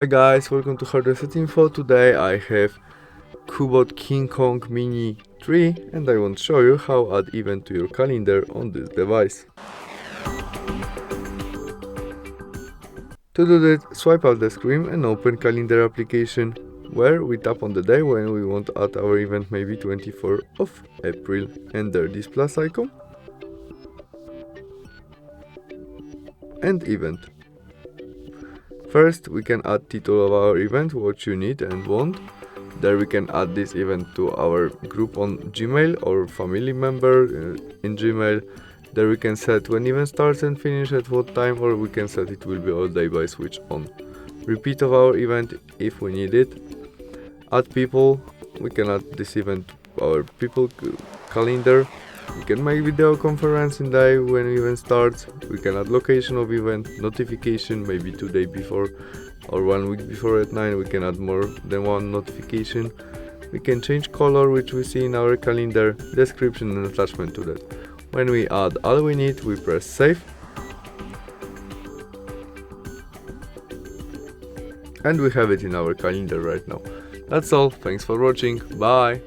Hi guys, welcome to Hardware Set Info. Today I have CUBOT KingKong Mini 3 and I want to show you how add event to your calendar on this device. To do that, swipe out the screen and open calendar application, where we tap on the day when we want to add our event, maybe 24th of April. Enter this plus icon and event. First, we can add title of our event, what you need and want. There we can add this event to our group on Gmail or family member in Gmail. There we can set when event starts and finish at what time, or we can set it will be all day by switch on. Repeat of our event if we need it. Add people, we can add this event to our people calendar. We can make video conference in day when event starts. We can add location of event, notification, maybe 2 days before or 1 week before at 9. We can add more than one notification. We can change color, which we see in our calendar, description and attachment to that. When we add all we need, we press save. And we have it in our calendar right now. That's all, thanks for watching, bye!